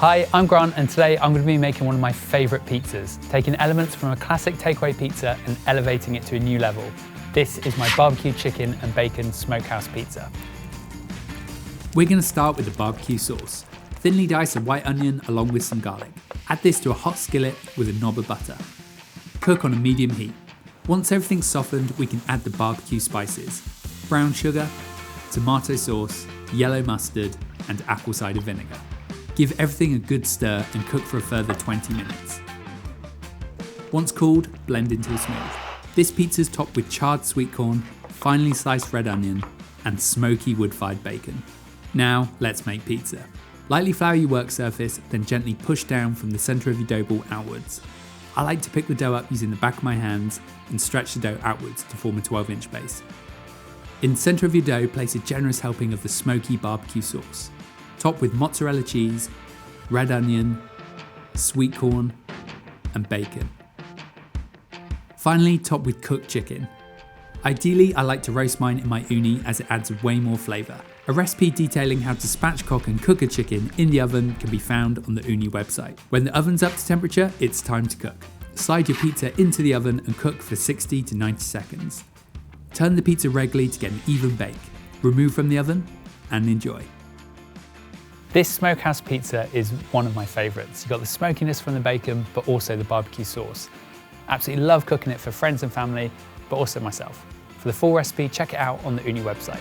Hi, I'm Grant, and today I'm going to be making one of my favourite pizzas, taking elements from a classic takeaway pizza and elevating it to a new level. This is my barbecue chicken and bacon smokehouse pizza. We're going to start with the barbecue sauce. Thinly dice a white onion along with some garlic. Add this to a hot skillet with a knob of butter. Cook on a medium heat. Once everything's softened, we can add the barbecue spices: brown sugar, tomato sauce, yellow mustard, and apple cider vinegar. Give everything a good stir and cook for a further 20 minutes. Once cooled, blend until smooth. This pizza is topped with charred sweet corn, finely sliced red onion, and smoky wood-fired bacon. Now, let's make pizza. Lightly flour your work surface, then gently push down from the centre of your dough ball outwards. I like to pick the dough up using the back of my hands and stretch the dough outwards to form a 12-inch base. In the centre of your dough, place a generous helping of the smoky barbecue sauce. Top with mozzarella cheese, red onion, sweet corn, and bacon. Finally, top with cooked chicken. Ideally, I like to roast mine in my Ooni as it adds way more flavour. A recipe detailing how to spatchcock and cook a chicken in the oven can be found on the Ooni website. When the oven's up to temperature, it's time to cook. Slide your pizza into the oven and cook for 60 to 90 seconds. Turn the pizza regularly to get an even bake. Remove from the oven and enjoy. This smokehouse pizza is one of my favourites. You've got the smokiness from the bacon, but also the barbecue sauce. Absolutely love cooking it for friends and family, but also myself. For the full recipe, check it out on the Ooni website.